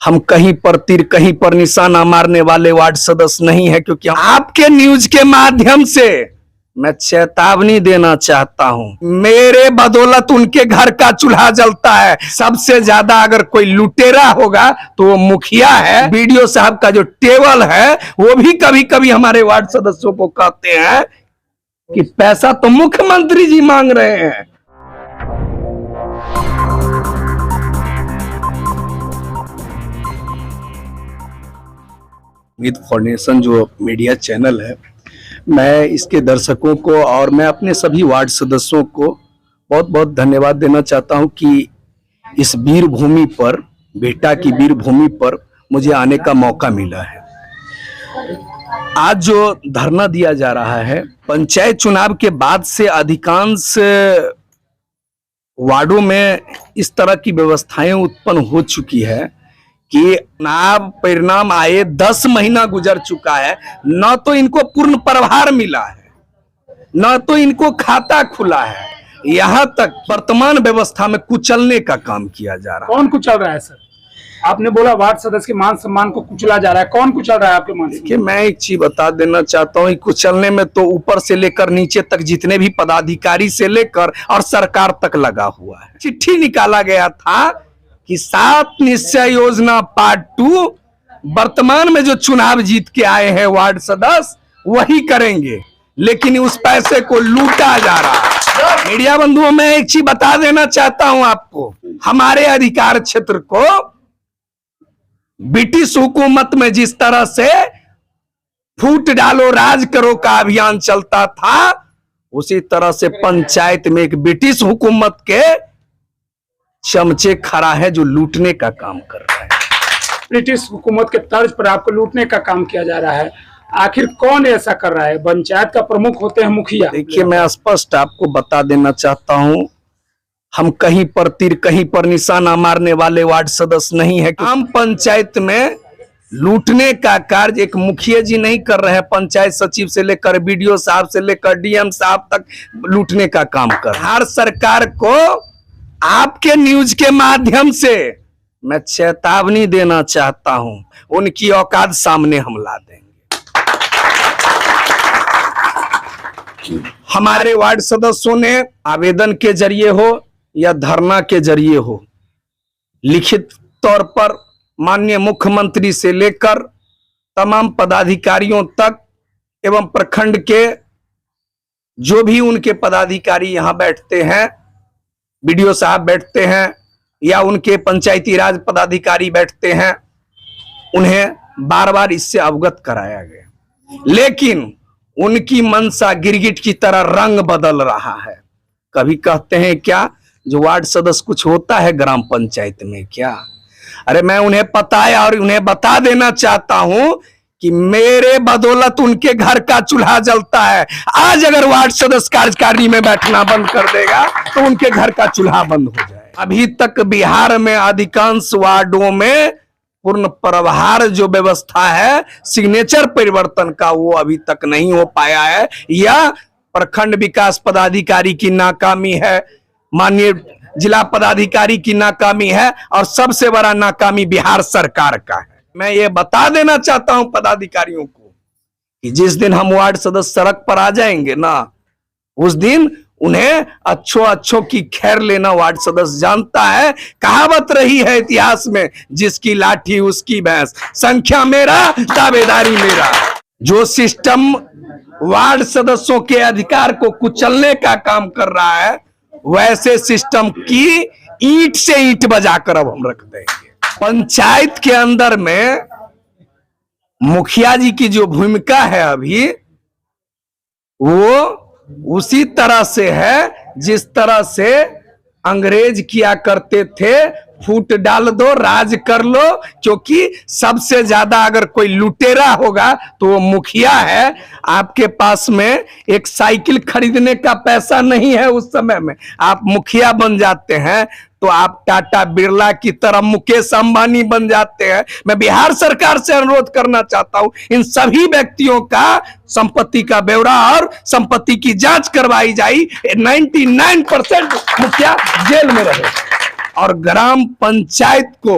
हम कहीं पर तीर कहीं पर निशाना मारने वाले वार्ड सदस्य नहीं है, क्योंकि आपके न्यूज के माध्यम से मैं चेतावनी देना चाहता हूं। मेरे बदौलत उनके घर का चूल्हा जलता है। सबसे ज्यादा अगर कोई लुटेरा होगा तो वो मुखिया है। बीडीओ साहब का जो टेबल है वो भी कभी कभी हमारे वार्ड सदस्यों को कहते हैं कि पैसा तो मुख्यमंत्री जी मांग रहे हैं। उम्मीद फाउंडेशन जो मीडिया चैनल है, मैं इसके दर्शकों को और मैं अपने सभी वार्ड सदस्यों को बहुत बहुत धन्यवाद देना चाहता हूं कि इस वीर भूमि पर, बेटा की वीर भूमि पर मुझे आने का मौका मिला है। आज जो धरना दिया जा रहा है, पंचायत चुनाव के बाद से अधिकांश वार्डों में इस तरह की व्यवस्थाएं उत्पन्न हो चुकी है कि चुनाव परिणाम आए 10 महीना गुजर चुका है, न तो इनको पूर्ण प्रभार मिला है, न तो इनको खाता खुला है। यहाँ तक वर्तमान व्यवस्था में कुचलने का काम किया जा रहा है। कौन कुचल रहा है सर? आपने बोला वार्ड सदस्य के मान सम्मान को कुचला जा रहा है, कौन कुचल रहा है आपके मान? देखिए, मैं एक चीज बता देना चाहता हूँ, कुचलने में तो ऊपर से लेकर नीचे तक जितने भी पदाधिकारी से लेकर और सरकार तक लगा हुआ है। चिट्ठी निकाला गया था कि 7 निश्चय योजना पार्ट 2 वर्तमान में जो चुनाव जीत के आए हैं वार्ड सदस्य वही करेंगे, लेकिन उस पैसे को लूटा जा रहा है। मीडिया बंधुओं, मैं एक चीज बता देना चाहता हूं आपको, हमारे अधिकार क्षेत्र को ब्रिटिश हुकूमत में जिस तरह से फूट डालो राज करो का अभियान चलता था, उसी तरह से पंचायत में एक ब्रिटिश हुकूमत के चमचे खड़ा है जो लूटने का काम कर रहा है। ब्रिटिश हुकूमत के तर्ज पर आपको लूटने का काम किया जा रहा है। आखिर कौन ऐसा कर रहा है? पंचायत का प्रमुख होते हैं मुखिया। देखिए, मैं स्पष्ट आपको बता देना चाहता हूं, हम कहीं पर तीर कहीं पर निशाना मारने वाले वार्ड सदस्य नहीं है। आम पंचायत में लूटने का कार्य एक मुखिया जी नहीं कर रहे हैं। पंचायत सचिव से लेकर बीडीओ साहब से लेकर डीएम साहब तक लूटने का काम कर रहे हैं। हर सरकार को आपके न्यूज के माध्यम से मैं चेतावनी देना चाहता हूं, उनकी औकात सामने हम ला देंगे। हमारे वार्ड सदस्यों ने आवेदन के जरिए हो या धरना के जरिए हो, लिखित तौर पर माननीय मुख्यमंत्री से लेकर तमाम पदाधिकारियों तक एवं प्रखंड के जो भी उनके पदाधिकारी यहां बैठते हैं, बीडीओ साहब बैठते हैं या उनके पंचायती राज पदाधिकारी बैठते हैं, उन्हें बार बार इससे अवगत कराया गया, लेकिन उनकी मंशा गिरगिट की तरह रंग बदल रहा है। कभी कहते हैं क्या जो वार्ड सदस्य कुछ होता है ग्राम पंचायत में क्या? अरे मैं उन्हें पता है और उन्हें बता देना चाहता हूं कि मेरे बदौलत उनके घर का चूल्हा जलता है। आज अगर वार्ड सदस्य कार्यकारिणी में बैठना बंद कर देगा तो उनके घर का चूल्हा बंद हो जाए। अभी तक बिहार में अधिकांश वार्डों में पूर्ण प्रभार जो व्यवस्था है सिग्नेचर परिवर्तन का, वो अभी तक नहीं हो पाया है, या प्रखंड विकास पदाधिकारी की नाकामी है, माननीय जिला पदाधिकारी की नाकामी है, और सबसे बड़ा नाकामी बिहार सरकार का है। मैं ये बता देना चाहता हूं पदाधिकारियों को कि जिस दिन हम वार्ड सदस्य सड़क पर आ जाएंगे ना, उस दिन उन्हें अच्छों की खैर लेना वार्ड सदस्य जानता है। कहावत रही है इतिहास में, जिसकी लाठी उसकी भैंस, संख्या मेरा दावेदारी मेरा। जो सिस्टम वार्ड सदस्यों के अधिकार को कुचलने का काम कर रहा है, वैसे सिस्टम की ईंट से ईंट बजाकर अब हम रख देंगे। पंचायत के अंदर में मुखिया जी की जो भूमिका है अभी, वो उसी तरह से है जिस तरह से अंग्रेज किया करते थे, फूट डाल दो राज कर लो। क्योंकि सबसे ज्यादा अगर कोई लुटेरा होगा तो वो मुखिया है। आपके पास में एक साइकिल खरीदने का पैसा नहीं है, उस समय में आप मुखिया बन जाते हैं तो आप टाटा बिरला की तरह मुकेश अंबानी बन जाते हैं। मैं बिहार सरकार से अनुरोध करना चाहता हूं, इन सभी व्यक्तियों का संपत्ति का ब्यौरा और संपत्ति की जांच करवाई जाए। 99% मुखिया जेल में रहे और ग्राम पंचायत को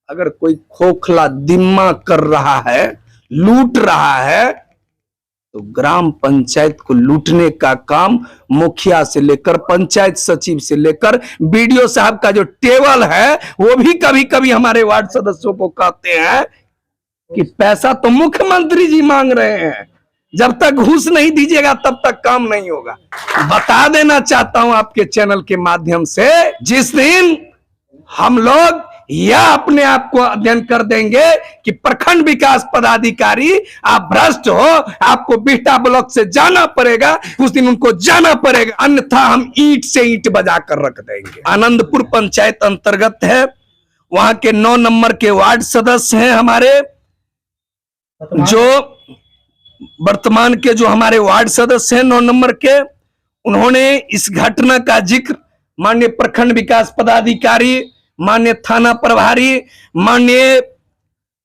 अगर कोई खोखला दिम्मा कर रहा है, लूट रहा है, तो ग्राम पंचायत को लूटने का काम मुखिया से लेकर पंचायत सचिव से लेकर बीडीओ साहब का जो टेबल है, वो भी कभी कभी हमारे वार्ड सदस्यों को कहते हैं कि पैसा तो मुख्यमंत्री जी मांग रहे हैं, जब तक घूस नहीं दीजिएगा तब तक काम नहीं होगा। बता देना चाहता हूं आपके चैनल के माध्यम से, जिस दिन हम लोग यह अपने आप को अध्ययन कर देंगे कि प्रखंड विकास पदाधिकारी आप भ्रष्ट हो, आपको बिहटा ब्लॉक से जाना पड़ेगा, उस दिन उनको जाना पड़ेगा, अन्यथा हम ईंट से ईंट बजा कर रख देंगे। आनंदपुर पंचायत अंतर्गत है, वहां के 9 नंबर के वार्ड सदस्य हैं हमारे, जो वर्तमान के जो हमारे वार्ड सदस्य हैं 9 नंबर के, उन्होंने इस घटना का जिक्र माननीय प्रखंड विकास पदाधिकारी, माननीय थाना प्रभारी, माननीय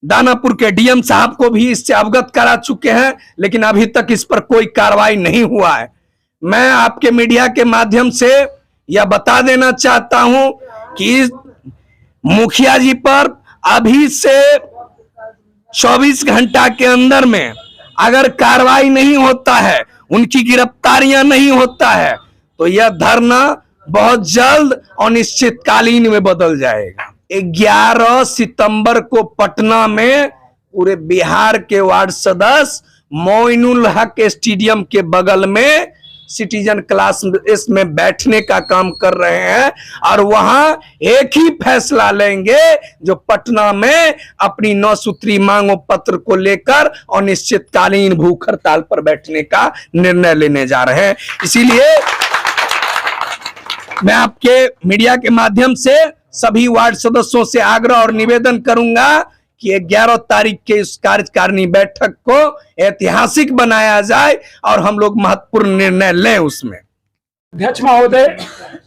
दानापुर के डीएम साहब को भी इससे अवगत करा चुके हैं, लेकिन अभी तक इस पर कोई कार्रवाई नहीं हुआ है। मैं आपके मीडिया के माध्यम से यह बता देना चाहता हूं कि मुखिया जी पर अभी से 24 घंटा के अंदर में अगर कार्रवाई नहीं होता है, उनकी गिरफ्तारियां नहीं होता है, तो यह धरना बहुत जल्द अनिश्चितकालीन में बदल जाएगा। 11 सितंबर को पटना में पूरे बिहार के वार्ड सदस्य मोइनुल हक स्टेडियम के बगल में सिटीजन क्लास इसमें बैठने का काम कर रहे हैं, और वहां एक ही फैसला लेंगे जो पटना में अपनी 9 सूत्री मांगों पत्र को लेकर अनिश्चितकालीन भूख हड़ताल पर बैठने का निर्णय लेने जा रहे हैं। इसीलिए मैं आपके मीडिया के माध्यम से सभी वार्ड सदस्यों से आग्रह और निवेदन करूंगा कि 11 तारीख के इस कार्यकारिणी बैठक को ऐतिहासिक बनाया जाए और हम लोग महत्वपूर्ण निर्णय लें उसमें। अध्यक्ष महोदय,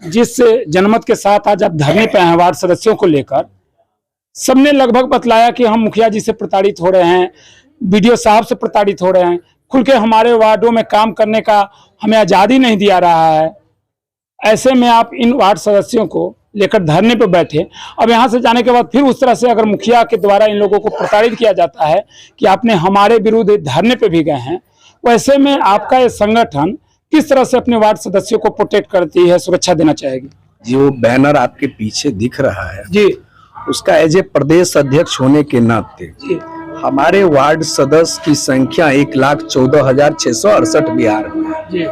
जिस जनमत के साथ आज आप धरने पे हैं वार्ड सदस्यों को लेकर, सबने लगभग बतलाया कि हम मुखिया जी से प्रताड़ित हो रहे हैं, बीडीओ साहब से प्रताड़ित हो रहे हैं, खुल के हमारे वार्डों में काम करने का हमें आजादी नहीं दिया रहा है। ऐसे में आप इन वार्ड सदस्यों को लेकर धरने पर बैठे, अब यहाँ से जाने के बाद फिर उस तरह से अगर मुखिया के द्वारा इन लोगों को प्रताड़ित किया जाता है कि आपने हमारे विरुद्ध धरने पे भी गए हैं, वैसे में आपका ये संगठन किस तरह से अपने वार्ड सदस्यों को प्रोटेक्ट करती है, सुरक्षा देना चाहेगी? जो बैनर आपके पीछे दिख रहा है जी, उसका एज ए प्रदेश अध्यक्ष होने के नाते हमारे वार्ड सदस्य की संख्या 1,14,668 बिहार में है, जी,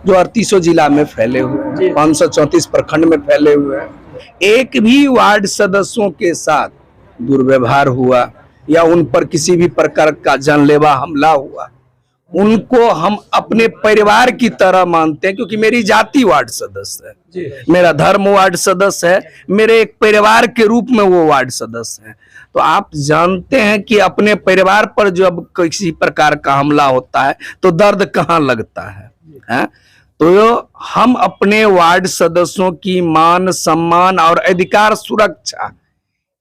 जो 3800 जिला में फैले हुए हैं, 534 प्रखंड में फैले हुए हैं। एक भी वार्ड सदस्यों के साथ दुर्व्यवहार हुआ या उन पर किसी भी प्रकार का जानलेवा हमला हुआ, उनको हम अपने परिवार की तरह मानते हैं, क्योंकि मेरी जाति वार्ड सदस्य है, मेरा धर्म वार्ड सदस्य है, मेरे एक परिवार के रूप में वो वार्ड सदस्य है। तो आप जानते हैं कि अपने परिवार पर जब किसी प्रकार का हमला होता है तो दर्द कहाँ लगता है? तो हम अपने वार्ड सदस्यों की मान सम्मान और अधिकार सुरक्षा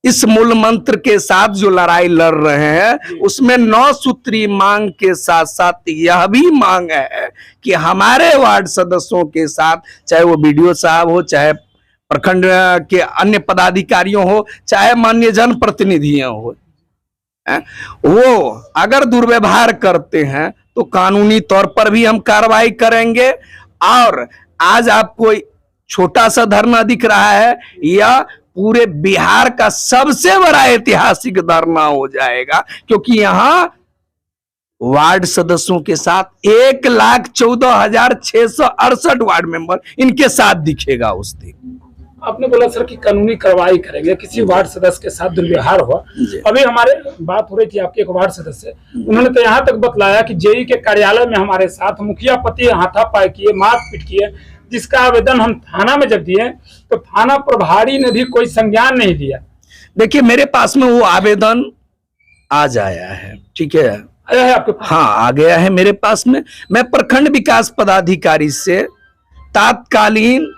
इस मूल मंत्र के साथ जो लड़ाई लड़ रहे हैं, उसमें 9 सूत्री मांग के साथ साथ यह भी मांग है कि हमारे वार्ड सदस्यों के साथ, चाहे वो बीडीओ साहब हो, चाहे प्रखंड के अन्य पदाधिकारियों हो, चाहे माननीय जनप्रतिनिधियां हो, वो अगर दुर्व्यवहार करते हैं तो कानूनी तौर पर भी हम कार्रवाई करेंगे। और आज आपको छोटा सा धरना दिख रहा है, यह पूरे बिहार का सबसे बड़ा ऐतिहासिक धरना हो जाएगा, क्योंकि यहाँ वार्ड सदस्यों के साथ 1,14,668 वार्ड मेंबर इनके साथ दिखेगा उस दिन। आपने बोला सर कि कानूनी कार्रवाई करेंगे किसी वार्ड सदस्य के साथ दुर्व्यवहार हुआ। अभी हमारे बात हो रही थी आपके एक वार्ड सदस्य, उन्होंने तो यहाँ तक बतलाया कि जेई के कार्यालय में हमारे साथ मुखिया पति हाथापाई किए, मारपीट किए, जिसका आवेदन हम थाना में जब दिए तो थाना प्रभारी ने भी कोई संज्ञान नहीं लिया। देखिए, मेरे पास में वो आवेदन आज आया है, ठीक है, आया है आपके पास? हाँ, आ गया है मेरे पास में। मैं प्रखंड विकास पदाधिकारी से तात्कालीन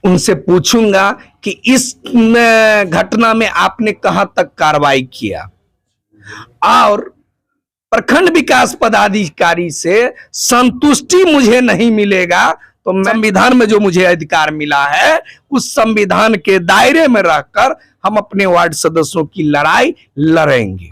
उनसे पूछूंगा कि इस घटना में आपने कहां तक कार्रवाई किया, और प्रखंड विकास पदाधिकारी से संतुष्टि मुझे नहीं मिलेगा तो संविधान में जो मुझे अधिकार मिला है उस संविधान के दायरे में रहकर हम अपने वार्ड सदस्यों की लड़ाई लड़ेंगे।